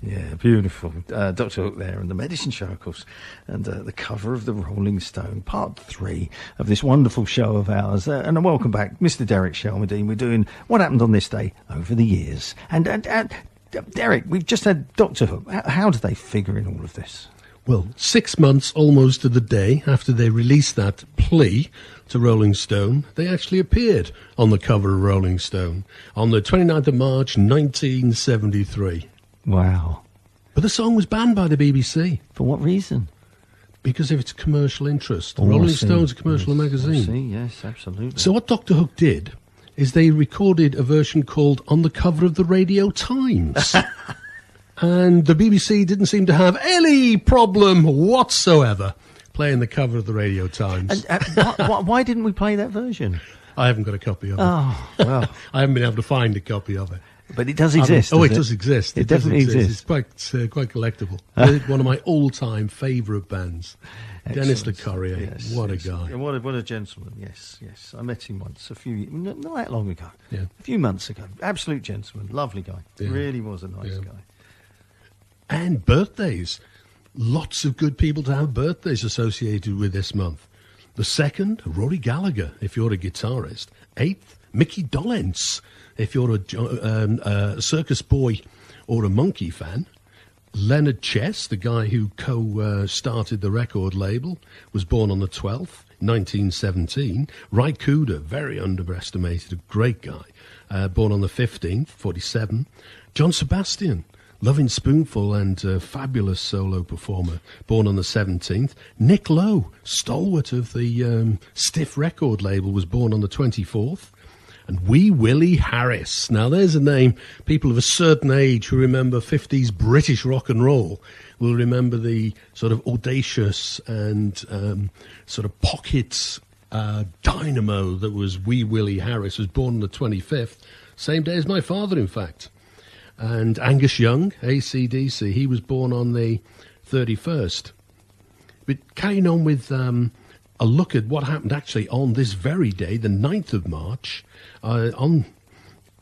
Yeah, beautiful. Dr. Hook there and the Medicine Show, of course, and the cover of the Rolling Stone, part 3 of this wonderful show of ours. And welcome back, Mr. Derek Shelmerdine. We're doing What Happened on This Day over the years. And Derek, we've just had Dr. Hook. How do they figure in all of this? Well, 6 months almost to the day after they released that plea to Rolling Stone, they actually appeared on the cover of Rolling Stone on the 29th of March, 1973. Wow. But the song was banned by the BBC. For what reason? Because of its commercial interest. Rolling Stone's a commercial magazine. Yes, absolutely. So what Dr. Hook did is they recorded a version called On the Cover of the Radio Times. And the BBC didn't seem to have any problem whatsoever playing the cover of the Radio Times. And, why didn't we play that version? I haven't got a copy of it. Oh, well. I haven't been able to find a copy of it. But it does exist. It does exist. It definitely exists. It's quite collectible. One of my all-time favourite bands. Dennis Le Corrier. Yes, what yes. a guy. What a gentleman. Yes. I met him once not that long ago. Yeah. A few months ago. Absolute gentleman. Lovely guy. Yeah. Really was a nice guy. And birthdays. Lots of good people to have birthdays associated with this month. The 2nd, Rory Gallagher, if you're a guitarist. 8th, Mickey Dolenz, if you're a circus boy or a monkey fan. Leonard Chess, the guy who co-started the record label, was born on the 12th, 1917. Ry Cooder, very underestimated, a great guy, born on the 15th, 47. John Sebastian, Lovin' Spoonful and fabulous solo performer, born on the 17th. Nick Lowe, stalwart of the Stiff record label, was born on the 24th. And Wee Willie Harris. Now, there's a name people of a certain age who remember 50s British rock and roll will remember the sort of audacious and sort of pocket dynamo that was Wee Willie Harris. Was born on the 25th, same day as my father, in fact. And Angus Young, AC/DC, he was born on the 31st. But carrying on with a look at what happened actually on this very day, the 9th of March, on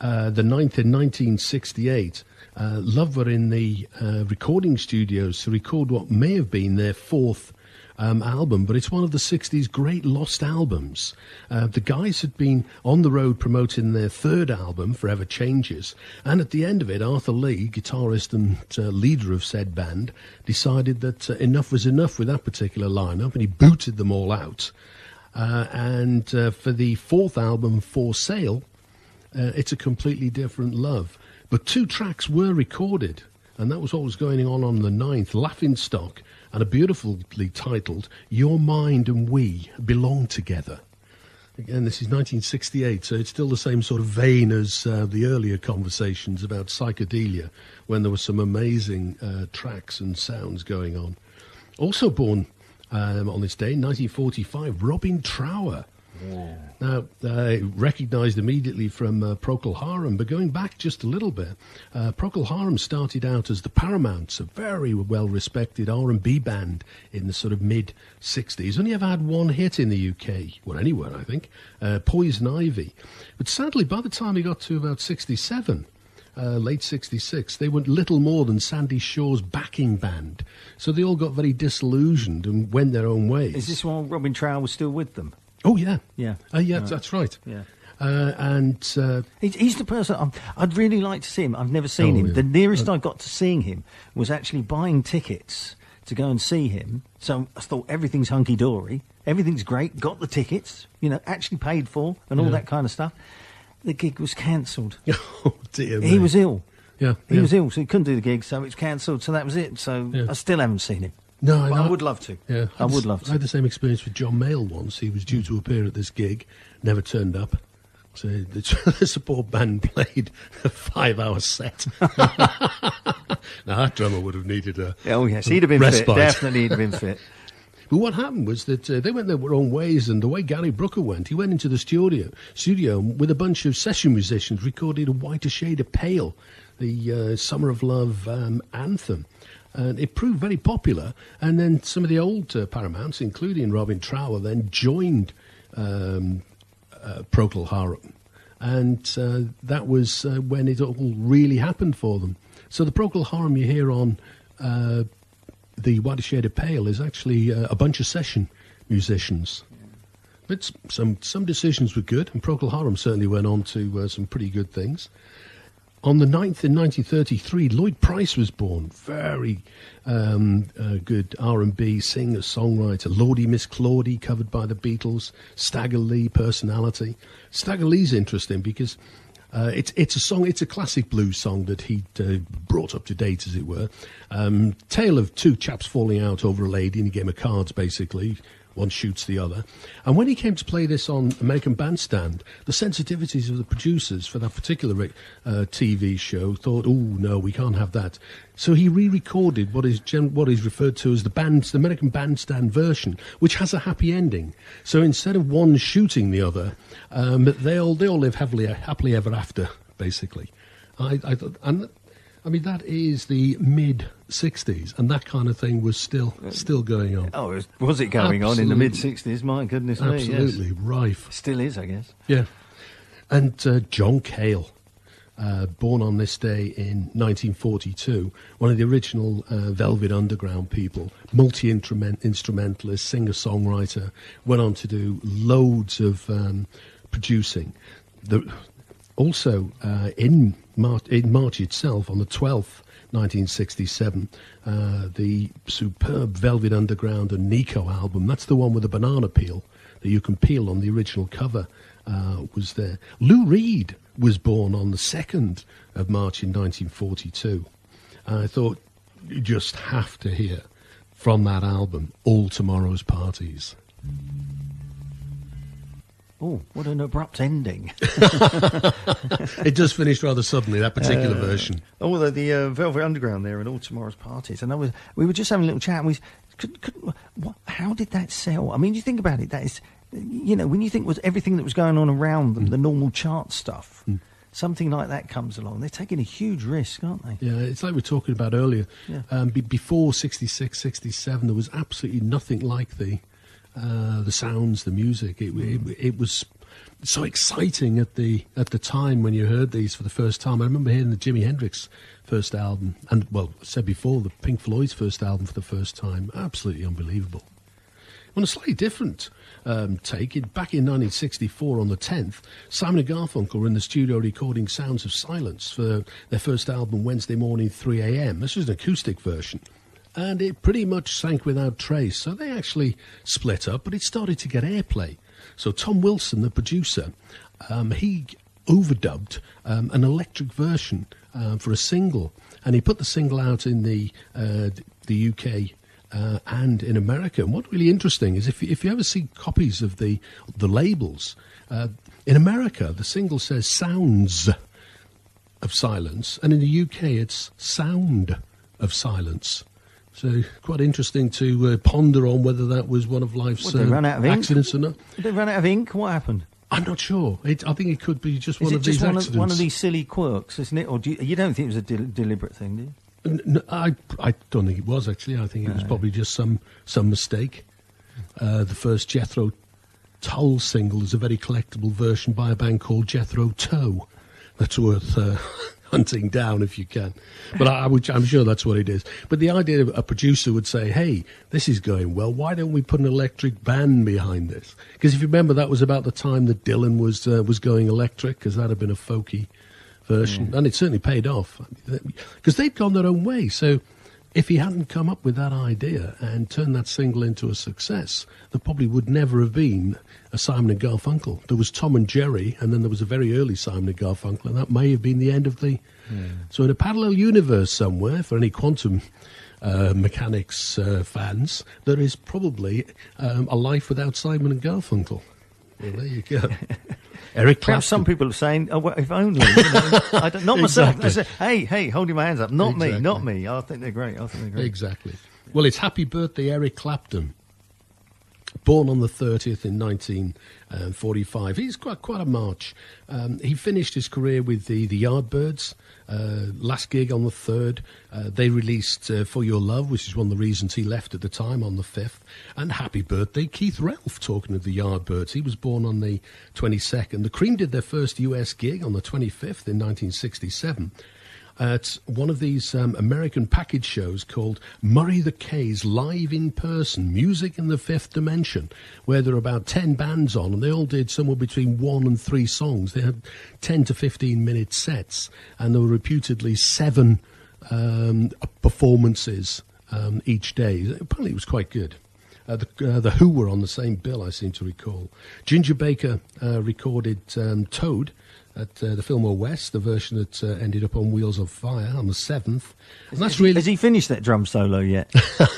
the 9th in 1968, Love were in the recording studios to record what may have been their 4th album, but it's one of the 60s great lost albums. The guys had been on the road promoting their 3rd album, Forever Changes, and at the end of it, Arthur Lee, guitarist and leader of said band, decided that enough was enough with that particular lineup, and he booted them all out. And for the 4th album, For Sale, it's a completely different love. But 2 tracks were recorded, and that was what was going on the 9th, Laughingstock, and a beautifully titled Your Mind and We Belong Together. Again, this is 1968, so it's still the same sort of vein as the earlier conversations about psychedelia, when there were some amazing tracks and sounds going on. Also born on this day, 1945, Robin Trower. Yeah. Now, recognised immediately from Procol Harum, but going back just a little bit, Procol Harum started out as the Paramounts, a very well-respected R&B band in the sort of mid-60s. Only ever had 1 hit in the UK, or anywhere, I think, Poison Ivy. But sadly, by the time he got to about 67, late 66, they were little more than Sandy Shaw's backing band. So they all got very disillusioned and went their own ways. Is this while Robin Trower was still with them? Oh, yeah. Yeah. That's right. Yeah. He's the person I'd really like to see him. I've never seen him. Yeah. The nearest I got to seeing him was actually buying tickets to go and see him. So I thought everything's hunky-dory, everything's great, got the tickets, actually paid for and all that kind of stuff. The gig was cancelled. Oh, dear me. He was ill. Yeah. He was ill, so he couldn't do the gig, so it was cancelled, so that was it. So I still haven't seen him. No, I would love to. Yeah, I would love to. I had the same experience with John Mayall once. He was due to appear at this gig, never turned up. So the support band played a 5-hour set. Now, that drummer would have needed a he'd have been respite. fit. Definitely he'd have been fit. But what happened was that they went their own ways, and the way Gary Brooker went, he went into the studio with a bunch of session musicians, recorded A Whiter Shade of Pale, the Summer of Love anthem. And it proved very popular, and then some of the old Paramounts, including Robin Trower, then joined Procol Harum, and that was when it all really happened for them. So the Procol Harum you hear on the Whiter Shade of Pale is actually a bunch of session musicians. But some decisions were good, and Procol Harum certainly went on to some pretty good things. On the 9th in 1933, Lloyd Price was born. Very good R&B singer, songwriter. Lordy Miss Claudie, covered by the Beatles. Stagger Lee, personality. Stagger Lee's interesting because it's a song. It's a classic blues song that he brought up to date, as it were. Tale of two chaps falling out over a lady in a game of cards, basically. One shoots the other. And when he came to play this on American Bandstand, the sensitivities of the producers for that particular TV show thought, oh, no, we can't have that. So he re-recorded what is referred to as the American Bandstand version, which has a happy ending. So instead of one shooting the other, they all live happily ever after, basically. I mean, that is the mid-'60s, and that kind of thing was still going on. Oh, was it going on in the mid-'60s? My goodness me, yes. Absolutely, rife. Still is, I guess. Yeah. And John Cale, born on this day in 1942, one of the original Velvet Underground people, multi-instrumentalist, singer-songwriter, went on to do loads of producing. Also, in March itself, on the 12th, 1967, the superb Velvet Underground and Nico album, that's the one with the banana peel that you can peel on the original cover, was there. Lou Reed was born on the 2nd of March in 1942. I thought, you just have to hear from that album, All Tomorrow's Parties. Oh, what an abrupt ending. It just finished rather suddenly, that particular version. Although the Velvet Underground there and All Tomorrow's Parties. And we were just having a little chat, and how did that sell? I mean, you think about it, that is, when you think was everything that was going on around them, the normal chart stuff, something like that comes along. They're taking a huge risk, aren't they? Yeah, it's like we were talking about earlier. Yeah. Before 66, 67, there was absolutely nothing like the sounds, the music. It was so exciting at the time when you heard these for the first time. I remember hearing the Jimi Hendrix first album, and, well, I said before, the Pink Floyd's first album for the first time. Absolutely unbelievable. On a slightly different take, back in 1964 on the 10th, Simon and Garfunkel were in the studio recording Sounds of Silence for their first album, Wednesday Morning 3 a.m. This was an acoustic version. And it pretty much sank without trace. So they actually split up, but it started to get airplay. So Tom Wilson, the producer, he overdubbed an electric version for a single. And he put the single out in the UK and in America. And what's really interesting is if you ever see copies of the labels, in America, the single says Sounds of Silence. And in the UK, it's Sound of Silence. So quite interesting to ponder on whether that was one of life's accidents or not. Did they run out of ink? What happened? I'm not sure. I think it could be just one of these accidents. One of these silly quirks, isn't it? Or you don't think it was a deliberate thing, do you? No, I don't think it was, actually. I think it was probably just some mistake. The first Jethro Tull single is a very collectible version by a band called Jethro Tull. That's worth hunting down if you can. But I'm sure that's what it is. But the idea of a producer would say, hey, this is going well, why don't we put an electric band behind this? Because if you remember, that was about the time that Dylan was going electric, because that had been a folky version. And it certainly paid off, because they'd gone their own way. So if he hadn't come up with that idea and turned that single into a success, there probably would never have been a Simon and Garfunkel. There was Tom and Jerry, and then there was a very early Simon and Garfunkel, and that may have been the end of the... So in a parallel universe somewhere, for any quantum mechanics fans, there is probably a life without Simon and Garfunkel. Well, there you go. Eric Clapton. Perhaps some people are saying, oh, well, if only. I don't, not myself. Exactly. Say, hey, holding my hands up. Not me. I think they're great. Exactly. Well, it's Happy Birthday, Eric Clapton. Born on the 30th in 1945. He's quite a march. He finished his career with the Yardbirds. Last gig on the 3rd. They released For Your Love, which is one of the reasons he left at the time, on the 5th. And Happy Birthday, Keith Relf, talking of the Yardbirds. He was born on the 22nd. The Cream did their first US gig on the 25th in 1967. at one of these American package shows called Murray the K's Live in Person, Music in the Fifth Dimension, where there are about 10 bands on, and they all did somewhere between 1 and 3 songs. They had 10 to 15-minute sets, and there were reputedly 7 performances each day. Apparently it was quite good. The Who were on the same bill, I seem to recall. Ginger Baker recorded Toad at the Fillmore West, the version that ended up on Wheels of Fire on the 7th. And that's really... Has he finished that drum solo yet?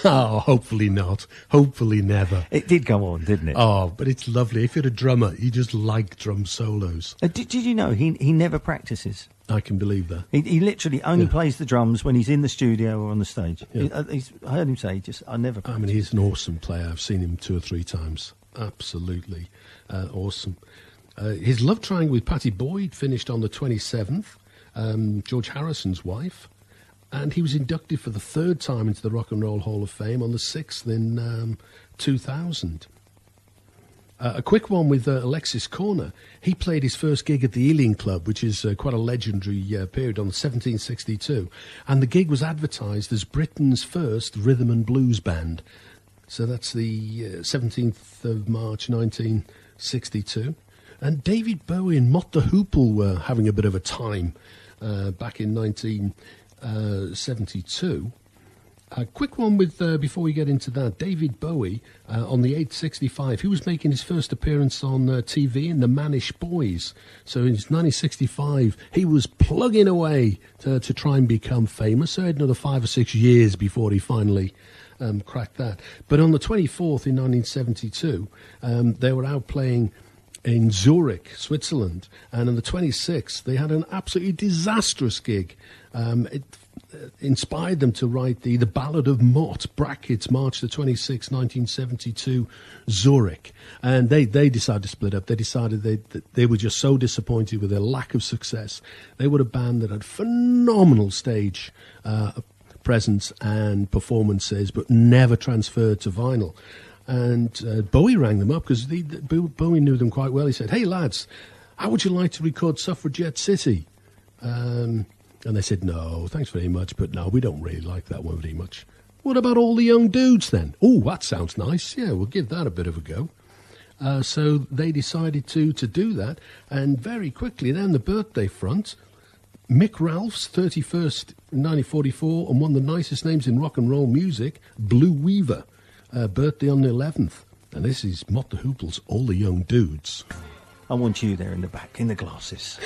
Oh, hopefully not. Hopefully never. It did go on, didn't it? Oh, but it's lovely. If you're a drummer, you just like drum solos. Did you know he never practices? I can believe that. He literally only plays the drums when he's in the studio or on the stage. Yeah. I heard him say, I never practice. I mean, he's an awesome player. I've seen him 2 or 3 times. Absolutely awesome. His love triangle with Pattie Boyd finished on the 27th, George Harrison's wife, and he was inducted for the 3rd time into the Rock and Roll Hall of Fame on the 6th in 2000. A quick one with Alexis Corner. He played his first gig at the Ealing Club, which is quite a legendary period, on 1762, and the gig was advertised as Britain's first rhythm and blues band. So that's the 17th of March 1962. And David Bowie and Mott the Hoople were having a bit of a time back in 1972. A quick one with before we get into that. David Bowie on the 865. He was making his first appearance on TV in The Manish Boys. So in 1965, he was plugging away to try and become famous. So he had another 5 or 6 years before he finally cracked that. But on the 24th in 1972, they were out playing in Zurich, Switzerland, and on the 26th they had an absolutely disastrous gig. It inspired them to write the Ballad of Mott, brackets, March the 26th, 1972, Zurich. And they decided to split up. They decided they were just so disappointed with their lack of success. They were a band that had phenomenal stage presence and performances, but never transferred to vinyl. And Bowie rang them up because Bowie knew them quite well. He said, "Hey, lads, how would you like to record Suffragette City?" And they said, "No, thanks very much, but no, we don't really like that one very much." "What about All the Young Dudes then?" "Oh, that sounds nice. Yeah, we'll give that a bit of a go." So they decided to do that. And very quickly then, the birthday front, Mick Ralph's 31st in 1944, and one of the nicest names in rock and roll music, Blue Weaver. Birthday on the 11th, and this is Mott the Hoople's All the Young Dudes. I want you there in the back, in the glasses.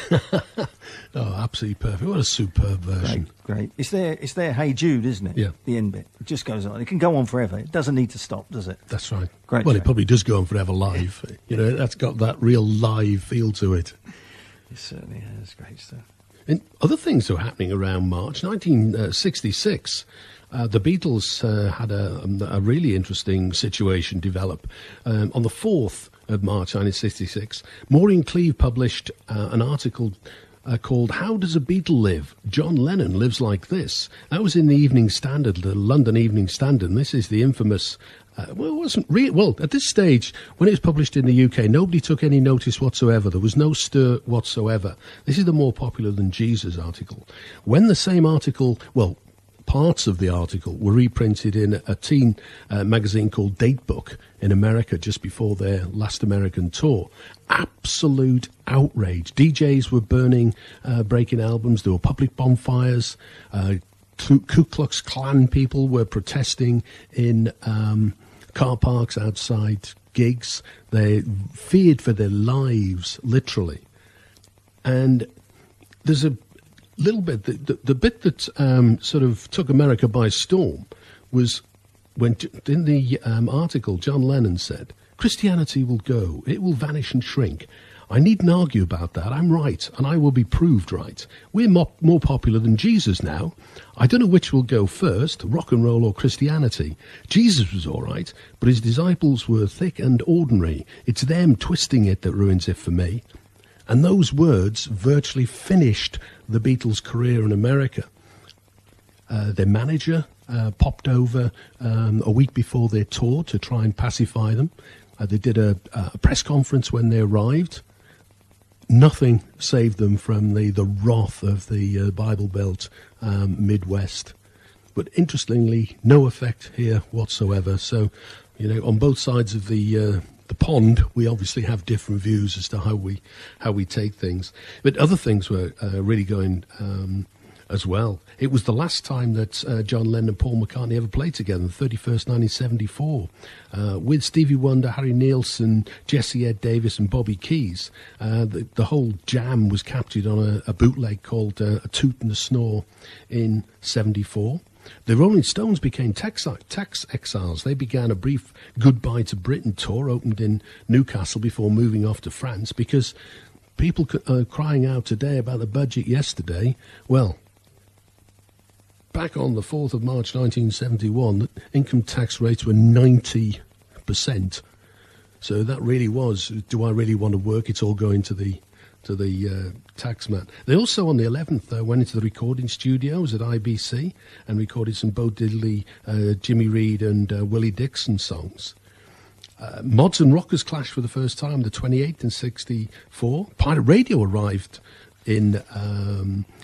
Oh, absolutely perfect. What a superb version. Great. It's their Hey Jude, isn't it? Yeah. The end bit. It just goes on. It can go on forever. It doesn't need to stop, does it? That's right. Great. Well, track. it probably does go on forever live. You know, that's got that real live feel to it. It certainly has. Great stuff. And other things were happening around March 1966. The Beatles had a really interesting situation develop. On the 4th of March 1966, Maureen Cleave published an article called "How Does a Beatle Live? John Lennon Lives Like This." That was in the Evening Standard, the London Evening Standard, and this is the infamous... well, it wasn't real. Well, at this stage, when it was published in the UK, nobody took any notice whatsoever. There was no stir whatsoever. This is the More Popular Than Jesus article. When the same article... well, parts of the article were reprinted in a teen magazine called Datebook in America just before their last American tour. Absolute outrage. DJs were burning, breaking albums. There were public bonfires. Ku Klux Klan people were protesting in car parks outside gigs. They feared for their lives, literally. And there's a little bit, the bit that sort of took America by storm was when, in the article, John Lennon said, "Christianity will go, it will vanish and shrink. I needn't argue about that. I'm right, and I will be proved right. We're more popular than Jesus now. I don't know which will go first, rock and roll or Christianity. Jesus was all right, but his disciples were thick and ordinary. It's them twisting it that ruins it for me." And those words virtually finished the Beatles' career in America. Their manager popped over a week before their tour to try and pacify them. They did a press conference when they arrived. nothing saved them from the wrath of the Bible Belt Midwest. But interestingly, no effect here whatsoever. So, on both sides of the pond, we obviously have different views as to how we take things. But other things were really going as well. It was the last time that John Lennon and Paul McCartney ever played together, the 31st, 1974, with Stevie Wonder, Harry Nilsson, Jesse Ed Davis and Bobby Keys. The whole jam was captured on a bootleg called A Toot and a Snore in 74. The Rolling Stones became tax exiles. They began a brief Goodbye to Britain tour, opened in Newcastle before moving off to France, because people are crying out today about the budget yesterday. Well, back on the 4th of March 1971, the income tax rates were 90%. So that really was, do I really want to work? It's all going to the tax man. They also, on the 11th, went into the recording studios at IBC and recorded some Bo Diddley, Jimmy Reed and Willie Dixon songs. Mods and Rockers clashed for the first time, the 28th in 64. Pirate Radio arrived in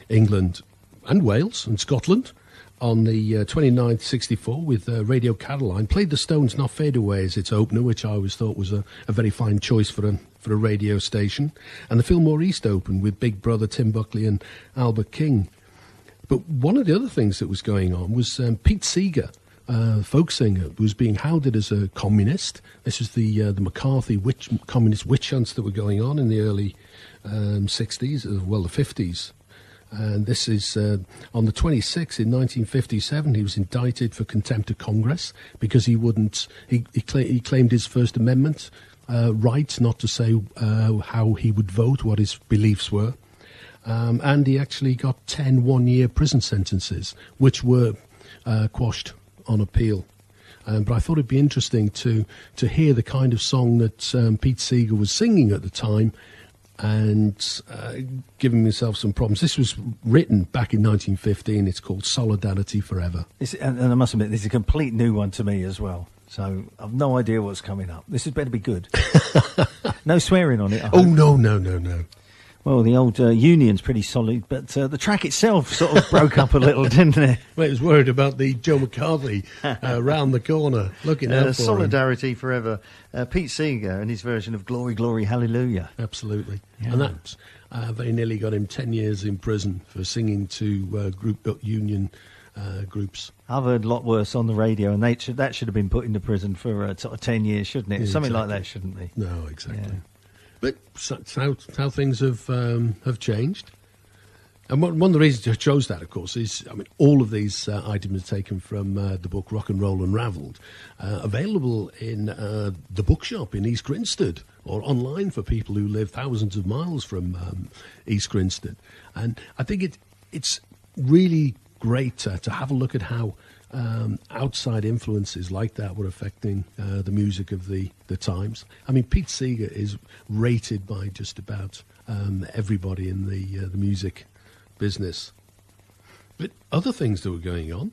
England and Wales and Scotland on the 29th, 64, with Radio Caroline. Played the Stones' Not Fade Away as its opener, which I always thought was a very fine choice for a radio station. And the Fillmore East opened with Big Brother, Tim Buckley and Albert King. But one of the other things that was going on was Pete Seeger, folk singer, was being hounded as a communist. This was the McCarthy communist witch hunts that were going on in the early 60s, the 50s. And this is on the 26th in 1957. He was indicted for contempt of Congress because he claimed his First Amendment right not to say how he would vote, what his beliefs were. And he actually got 10 one-year prison sentences, which were quashed on appeal. But I thought it'd be interesting to hear the kind of song that Pete Seeger was singing at the time, and giving myself some problems. This was written back in 1915. It's called Solidarity Forever. And I must admit, this is a complete new one to me as well. So I've no idea what's coming up. This had better be good. No swearing on it. Oh, no. Well, the old Union's pretty solid, but the track itself sort of broke up a little, didn't it? Well, it was worried about the Joe McCarthy round the corner, looking out for Solidarity Forever. Pete Seeger and his version of Glory, Glory, Hallelujah. Absolutely. Yeah. And that very nearly got him 10 years in prison for singing to Union groups. I've heard a lot worse on the radio, and that should have been put into prison for sort of 10 years, shouldn't it? Yeah, something like that, shouldn't they? No, exactly. Yeah. But that's how things have changed. And one of the reasons I chose that, of course, is, all of these items are taken from the book Rock'n'Roll Unravelled, available in the bookshop in East Grinstead, or online for people who live thousands of miles from East Grinstead. And I think it's really great to have a look at how outside influences like that were affecting the music of the times. Pete Seeger is rated by just about everybody in the music business. But other things that were going on,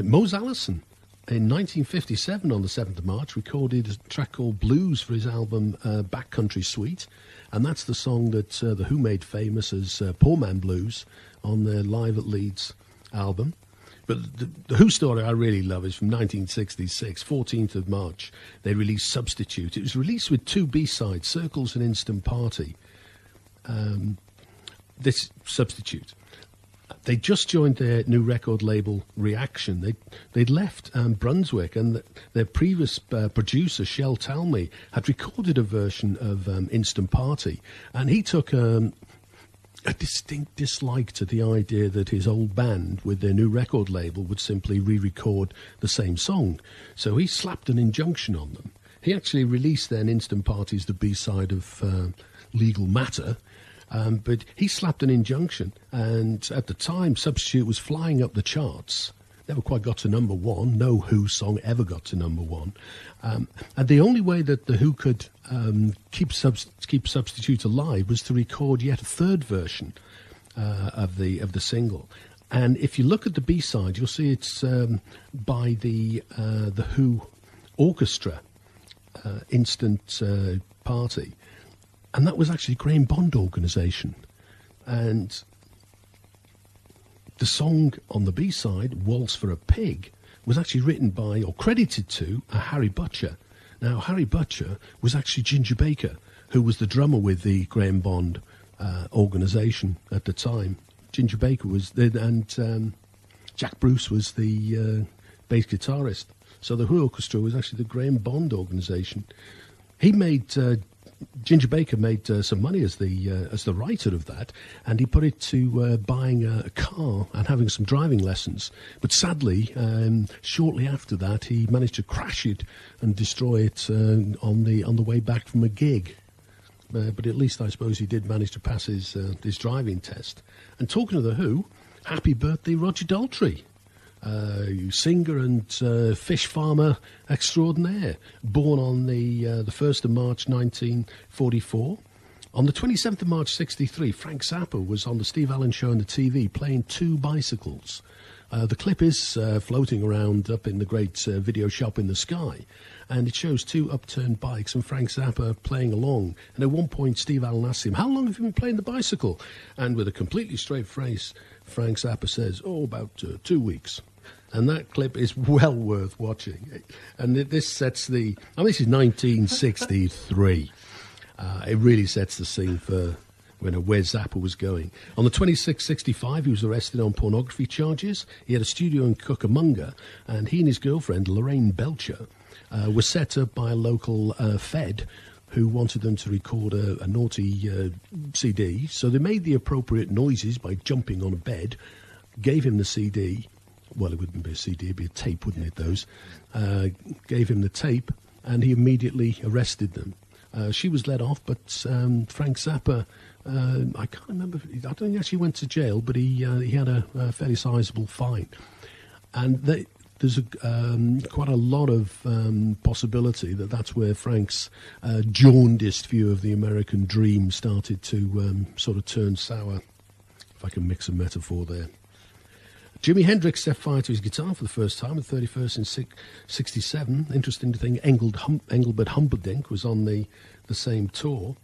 Mose Allison in 1957 on the 7th of March recorded a track called Blues for his album Backcountry Suite, and that's the song that The Who made famous as Poor Man Blues on their Live at Leeds album. But the Who story I really love is from 1966, 14th of March. They released Substitute. It was released with 2 B-sides, Circles and Instant Party. This Substitute. They just joined their new record label, Reaction. They'd left Brunswick, and their previous producer, Shel Talmy, had recorded a version of Instant Party. And he took a distinct dislike to the idea that his old band with their new record label would simply re-record the same song. So he slapped an injunction on them. He actually released then Instant Party as the B-side of Legal Matter, but he slapped an injunction, and at the time Substitute was flying up the charts. Never quite got to number 1. No Who song ever got to number 1. And the only way that the Who could keep Substitute alive was to record yet a third version of the single. And if you look at the B-side, you'll see it's by the Who orchestra, Instant Party. And that was actually Graham Bond organisation. And the song on the B-side, Waltz for a Pig, was actually written by, or credited to, Harry Butcher. Now, Harry Butcher was actually Ginger Baker, who was the drummer with the Graham Bond organisation at the time. Ginger Baker was, and Jack Bruce was the bass guitarist. So the Who Orchestra was actually the Graham Bond organisation. He made... Ginger Baker made some money as the writer of that, and he put it to buying a car and having some driving lessons. But sadly, shortly after that, he managed to crash it and destroy it on the way back from a gig. But at least I suppose he did manage to pass his driving test. And talking of the Who, happy birthday, Roger Daltrey. Singer and fish farmer extraordinaire, born on the 1st of March 1944. On the 27th of March 63, Frank Zappa was on the Steve Allen Show on the TV playing two bicycles. The clip is floating around up in the great video shop in the sky, and it shows two upturned bikes and Frank Zappa playing along. And at one point, Steve Allen asks him, "How long have you been playing the bicycle?" And with a completely straight face, Frank Zappa says, "Oh, about 2 weeks." And that clip is well worth watching. And this sets the... this is 1963. It really sets the scene for where Zappa was going. On the 26th-65, he was arrested on pornography charges. He had a studio in Cucamonga, and he and his girlfriend, Lorraine Belcher, were set up by a local Fed who wanted them to record a naughty CD. So they made the appropriate noises by jumping on a bed, gave him the CD... Well, it wouldn't be a CD, it'd be a tape, wouldn't it, those? Gave him the tape, and he immediately arrested them. She was let off, but Frank Zappa, I can't remember, I don't think he actually went to jail, but he had a fairly sizable fine. And there's quite a lot of possibility that that's where Frank's jaundiced view of the American dream started to sort of turn sour, if I can mix a metaphor there. Jimi Hendrix set fire to his guitar for the first time at 31st in 67. Interesting thing, Engelbert Humperdinck was on the same tour.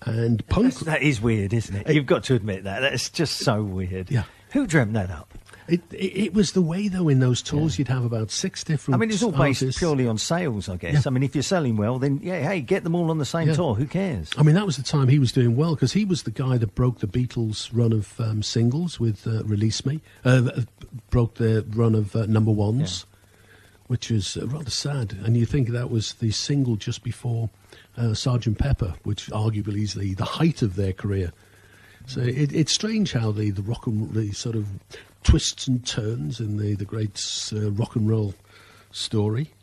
And punk... That is weird, isn't it? You've got to admit that. That's just so weird. Yeah. Who dreamt that up? It was the way, though, in those tours you'd have about 6 different it's all based artists. purely on sales, I guess. Yeah. If you're selling well, then, hey, get them all on the same tour. Who cares? That was the time he was doing well, because he was the guy that broke the Beatles' run of singles with Release Me, broke their run of number ones, which was rather sad. And you think that was the single just before Sgt. Pepper, which arguably is the height of their career. So it's strange how the sort of twists and turns in the great rock and roll story.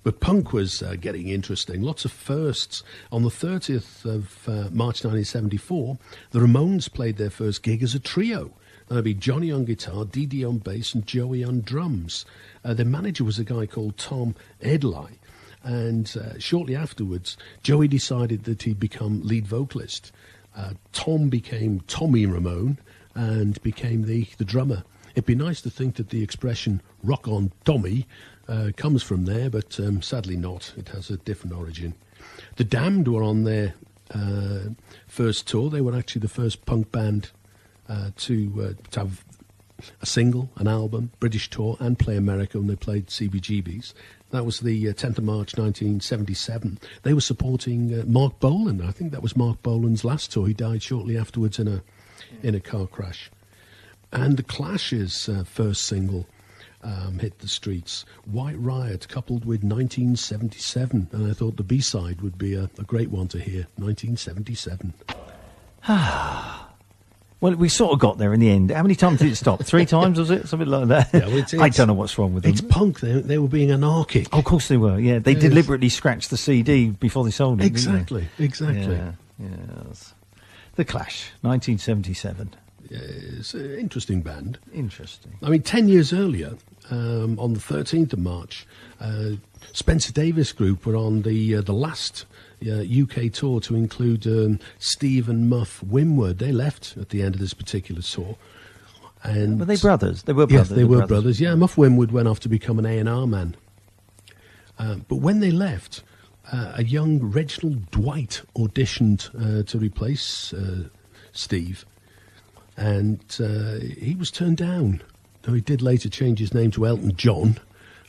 But punk was getting interesting. Lots of firsts. On the 30th of March 1974, the Ramones played their first gig as a trio. That'd be Johnny on guitar, Dee Dee on bass, and Joey on drums. Their manager was a guy called Tom Edley. And shortly afterwards, Joey decided that he'd become lead vocalist. Tom became Tommy Ramone and became the drummer. It'd be nice to think that the expression "rock on Tommy" comes from there, but sadly not. It has a different origin. The Damned were on their first tour. They were actually the first punk band to have a single, an album, British tour, and play America when they played CBGB's. That was the 10th of March 1977. They were supporting Mark Bolan. I think that was Mark Bolan's last tour. He died shortly afterwards in a car crash. And the Clash's first single hit the streets, White Riot, coupled with 1977. And I thought the B-side would be a great one to hear, 1977. Well, we sort of got there in the end. How many times did it stop? 3 times, was it? Something like that? Yeah, well, I don't know what's wrong with them. It's punk. They were being anarchic. Oh, of course they were, yeah. They deliberately scratched the CD before they sold it, Exactly. Yeah, yes. The Clash, 1977. It's an interesting band. Interesting. 10 years earlier, on the 13th of March, Spencer Davis Group were on the last UK tour to include Steve and Muff Winwood. They left at the end of this particular tour. And were they brothers? They were brothers. Yes, they were brothers. Yeah, Muff Winwood went off to become an A&R man. But when they left, a young Reginald Dwight auditioned to replace Steve, and he was turned down, though he did later change his name to Elton John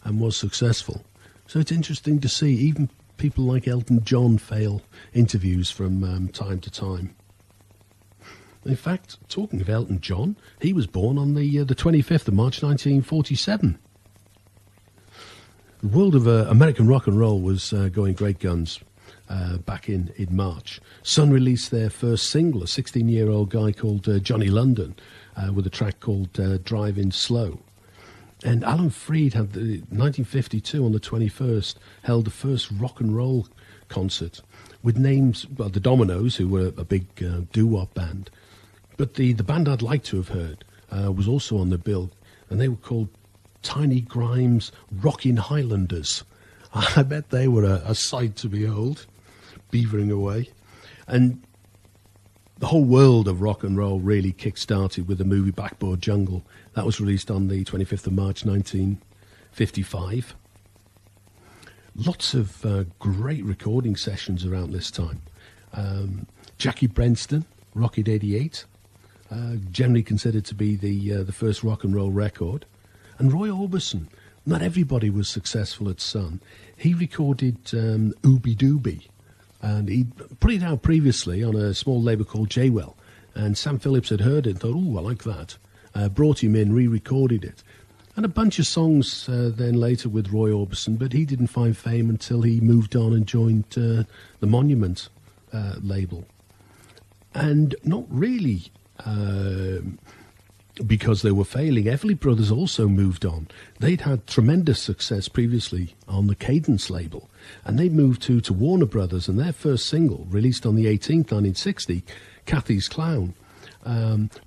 and was successful. So it's interesting to see even people like Elton John fail interviews from time to time. In fact, talking of Elton John, he was born on the 25th of March 1947. The world of American rock and roll was going great guns back in March. Sun released their first single, a 16-year-old guy called Johnny London, with a track called Driving Slow. And Alan Freed had, 1952 on the 21st, held the first rock and roll concert with names, well, the Dominoes, who were a big doo-wop band. But the band I'd like to have heard was also on the bill, and they were called Tiny Grimes Rockin' Highlanders. I bet they were a sight to behold, beavering away. And the whole world of rock and roll really kick-started with the movie Backboard Jungle. That was released on the 25th of March 1955. Lots of great recording sessions around this time. Jackie Brenston, Rocket 88, generally considered to be the first rock and roll record. And Roy Orbison, not everybody was successful at Sun. He recorded Ooby Dooby, and he put it out previously on a small label called J-Well. And Sam Phillips had heard it and thought, oh, I like that. Brought him in, re-recorded it. And a bunch of songs then later with Roy Orbison, but he didn't find fame until he moved on and joined the Monument label. And not really because they were failing. Everly Brothers also moved on. They'd had tremendous success previously on the Cadence label, and they moved to Warner Brothers, and their first single, released on the 18th, 1960, Kathy's Clown,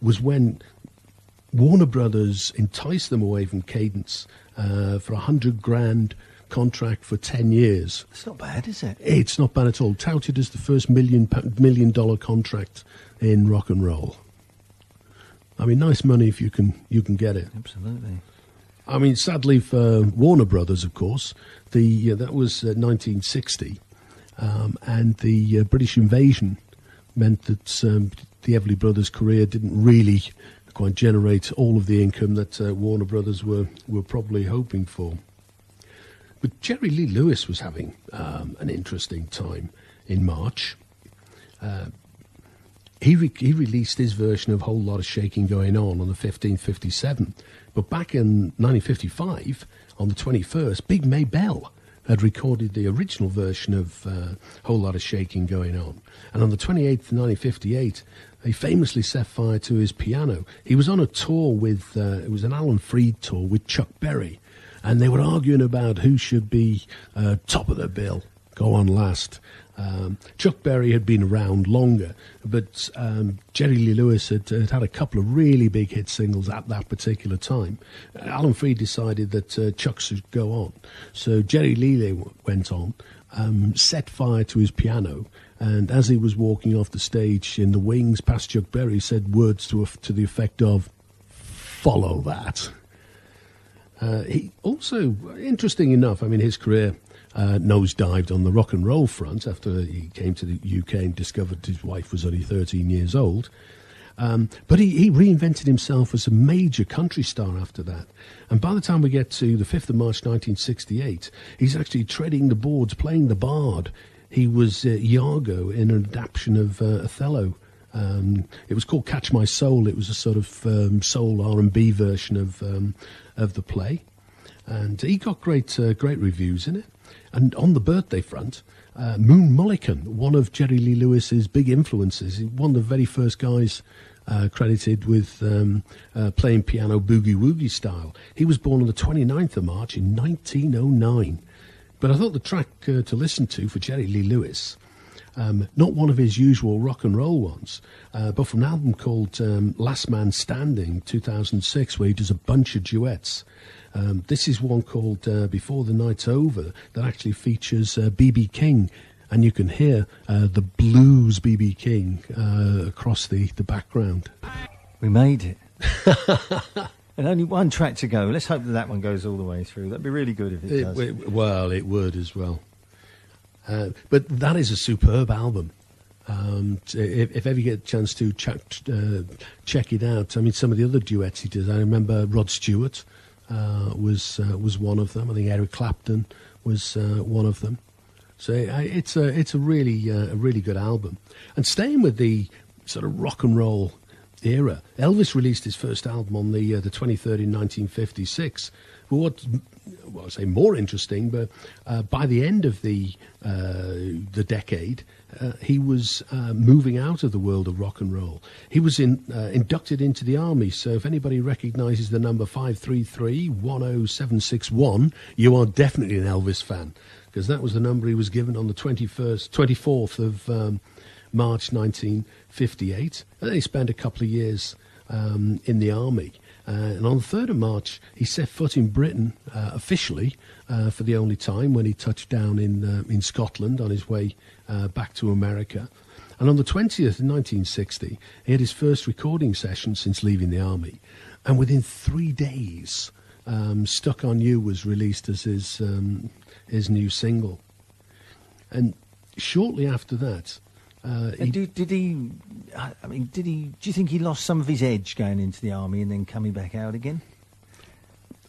was when Warner Brothers enticed them away from Cadence for $100,000 contract for 10 years. It's not bad, is it? It's not bad at all. Touted as the first $1 million contract in rock and roll. I mean, nice money if you can get it. Absolutely. I mean, sadly for Warner Brothers, of course, that was 1960, and the British invasion meant that the Everly Brothers' career didn't really quite generate all of the income that Warner Brothers were probably hoping for. But Jerry Lee Lewis was having an interesting time in March. He released his version of Whole Lot of Shaking Going On the 15th, 57. But back in 1955, on the 21st, Big May Bell had recorded the original version of Whole Lot of Shaking Going On. And on the 28th, 1958, he famously set fire to his piano. He was on a tour with, it was an Alan Freed tour with Chuck Berry, and they were arguing about who should be top of the bill, go on last. Chuck Berry had been around longer, but Jerry Lee Lewis had a couple of really big hit singles at that particular time. Alan Freed decided that Chuck should go on. So Jerry Lee went on, set fire to his piano, and as he was walking off the stage in the wings past Chuck Berry, said words to the effect of, "Follow that." He also, interesting enough, I mean, his career nosedived on the rock and roll front after he came to the UK and discovered his wife was only 13 years old. But he reinvented himself as a major country star after that. And by the time we get to the 5th of March 1968, he's actually treading the boards, playing the bard. He was Iago in an adaptation of Othello. It was called Catch My Soul. It was a sort of soul R&B version of the play. And he got great reviews in it. And on the birthday front, Moon Mullican, one of Jerry Lee Lewis's big influences, one of the very first guys credited with playing piano boogie-woogie style. He was born on the 29th of March in 1909. But I thought the track to listen to for Jerry Lee Lewis, not one of his usual rock and roll ones, but from an album called Last Man Standing, 2006, where he does a bunch of duets. This is one called Before the Night's Over that actually features B.B. King, and you can hear the blues B.B. King across the background. We made it. And only one track to go. Let's hope that one goes all the way through. That'd be really good if it does. Well, it would as well. But that is a superb album. If ever you get a chance to check it out, I mean, some of the other duets he did. I remember Rod Stewart was one of them. I think Eric Clapton was one of them. So it's a really good album. And staying with the sort of rock and roll era, Elvis released his first album on the 23rd in 1956. But what I say more interesting, but by the end of the decade, he was moving out of the world of rock and roll. He was inducted into the army. So if anybody recognises the number 533-10761, you are definitely an Elvis fan, because that was the number he was given on the 24th of March 1958. And then he spent a couple of years in the army. And on the 3rd of March, he set foot in Britain officially for the only time, when he touched down in Scotland on his way back to America. And on the 20th in 1960, he had his first recording session since leaving the army. And within 3 days, Stuck on You was released as his new single. And shortly after that, do you think he lost some of his edge going into the army and then coming back out again?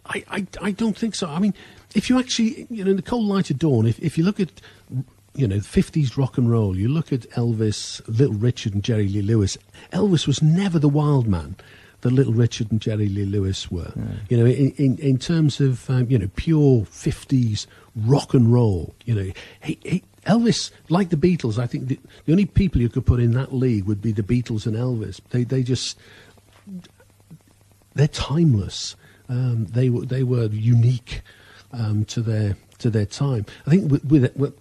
I don't think so. I mean, if you actually, in the cold light of dawn, if you look at, the 50s rock and roll, you look at Elvis, Little Richard and Jerry Lee Lewis, Elvis was never the wild man that Little Richard and Jerry Lee Lewis were. Yeah. In terms of, pure 50s rock and roll, Elvis, like the Beatles, I think the only people you could put in that league would be the Beatles and Elvis. They're timeless. They were unique to their time. I think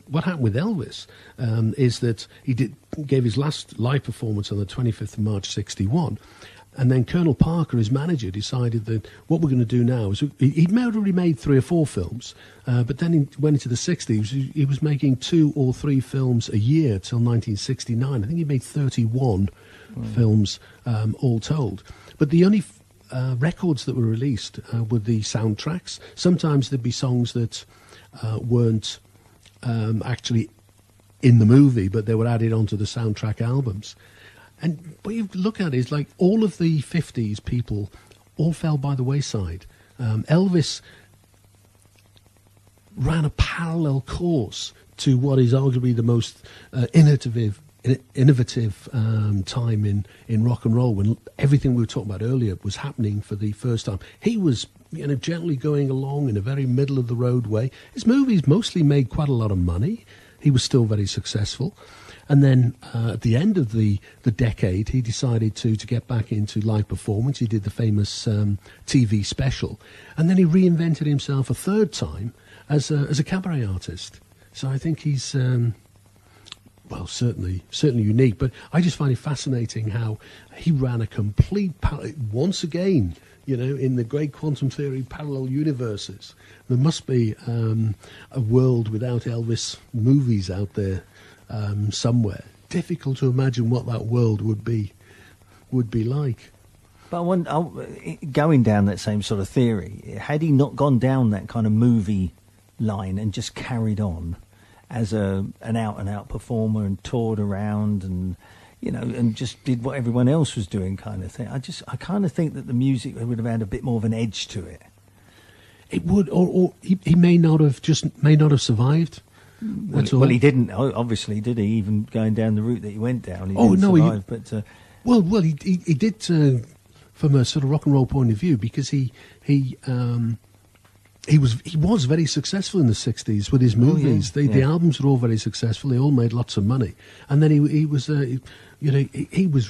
what happened with Elvis is that he gave his last live performance on the 25th of March '61. And then Colonel Parker, his manager, decided that what we're going to do now is, he'd already made 3 or 4 films, but then he went into the 60s. He was making 2 or 3 films a year till 1969. I think he made 31 films all told. But the only records that were released were the soundtracks. Sometimes there'd be songs that weren't actually in the movie, but they were added onto the soundtrack albums. And what you look at is, like, all of the 50s people all fell by the wayside. Elvis ran a parallel course to what is arguably the most innovative time in rock and roll, when everything we were talking about earlier was happening for the first time. He was, gently going along in a very middle of the road way. His movies mostly made quite a lot of money. He was still very successful. And then at the end of the decade, he decided to get back into live performance. He did the famous TV special. And then he reinvented himself a third time as a cabaret artist. So I think he's, certainly unique. But I just find it fascinating how he ran a complete, once again, in the great quantum theory parallel universes. There must be a world without Elvis movies out there. Somewhere. Difficult to imagine what that world would be like. But going down that same sort of theory, had he not gone down that kind of movie line and just carried on as an out-and-out performer and toured around and just did what everyone else was doing, kind of thing, I kind of think that the music would have had a bit more of an edge to it. It would, or he may not have survived. Well, he didn't. Obviously, did he? Even going down the route that he went down, he didn't survive. He did from a sort of rock and roll point of view, because he was very successful in the 60s with his movies. The albums were all very successful. They all made lots of money, and then he was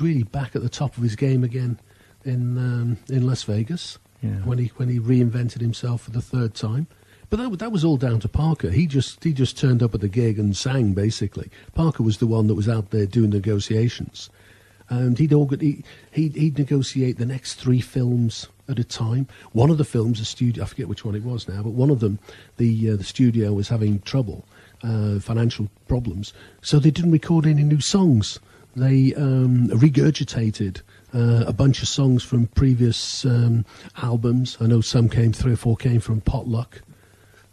really back at the top of his game again in Las Vegas when he reinvented himself for the third time. But that was all down to Parker. He just turned up at the gig and sang, basically. Parker was the one that was out there doing negotiations. And he'd negotiate the next 3 films at a time. One of the films, the studio, I forget which one it was now, but one of them, the studio was having trouble, financial problems. So they didn't record any new songs. They regurgitated a bunch of songs from previous albums. I know 3 or 4 came from Potluck.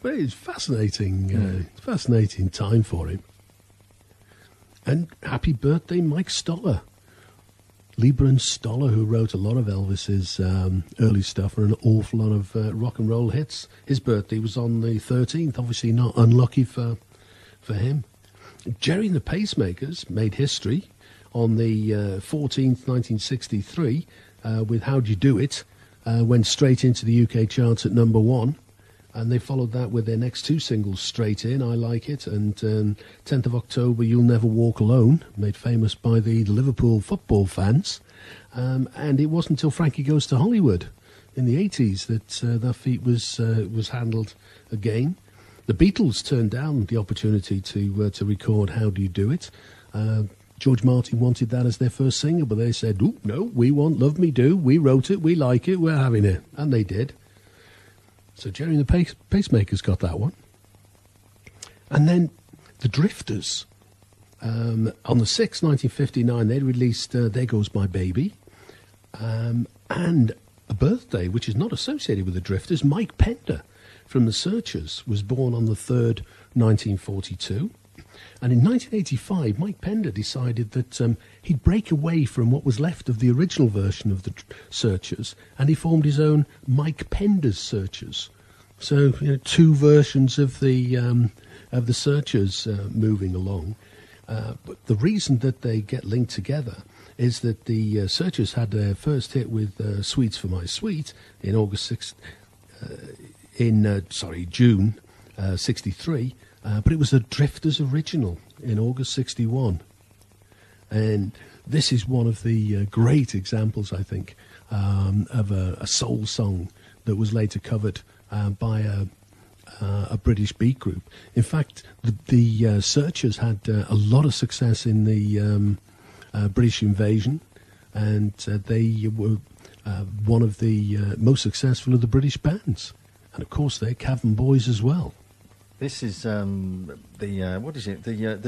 But it's fascinating time for him. And happy birthday, Mike Stoller. Lieber Stoller, who wrote a lot of Elvis's early stuff and an awful lot of rock and roll hits. His birthday was on the 13th, obviously not unlucky for him. Jerry and the Pacemakers made history on the 14th, 1963, with How'd You Do It, went straight into the UK charts at number 1. And they followed that with their next 2 singles straight in, I Like It, and 10th of October, You'll Never Walk Alone, made famous by the Liverpool football fans. And it wasn't until Frankie Goes to Hollywood in the 80s that feat was handled again. The Beatles turned down the opportunity to record How Do You Do It. George Martin wanted that as their first single, but they said, "Ooh, no, we want Love Me Do. We wrote it, we like it, we're having it." And they did. So Jerry and the Pacemakers got that one. And then the Drifters. On the 6th, 1959, they released There Goes My Baby. And a birthday, which is not associated with the Drifters, Mike Pender from the Searchers was born on the 3rd, 1942. And in 1985, Mike Pender decided that he'd break away from what was left of the original version of the Searchers, and he formed his own Mike Pender's Searchers. So, 2 versions of the Searchers moving along. But the reason that they get linked together is that the Searchers had their first hit with Sweets for My Sweet in June 63. But it was a Drifters original in August 61. And this is one of the great examples, I think, of a soul song that was later covered by a British beat group. In fact, the Searchers had a lot of success in the British invasion, and they were one of the most successful of the British bands. And, of course, they're Cavern Boys as well. This is the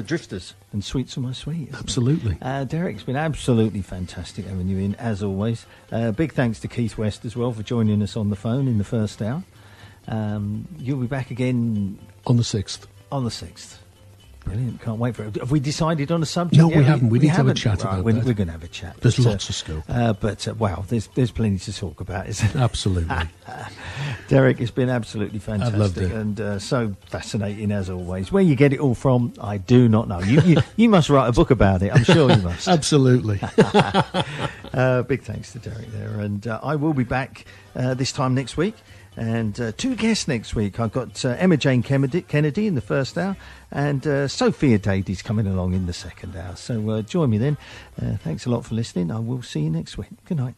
Drifters and Sweets of My Sweet. Absolutely. Derek, it's been absolutely fantastic having you in, as always. Big thanks to Keith West as well for joining us on the phone in the first hour. You'll be back again... On the 6th. On the 6th. Brilliant, can't wait for it. Have we decided on a subject? No, we haven't. We need to have a chat about that. We're going to have a chat. There's lots of scope. Wow, there's plenty to talk about, isn't there? Absolutely. Derek, it's been absolutely fantastic. I've loved it. And so fascinating as always. Where you get it all from, I do not know. You must write a book about it. I'm sure you must. Absolutely. Big thanks to Derek there. And I will be back this time next week. And 2 guests next week. I've got Emma Jane Kennedy in the first hour, and Sophia Dady's coming along in the second hour. So join me then. Thanks a lot for listening. I will see you next week. Good night.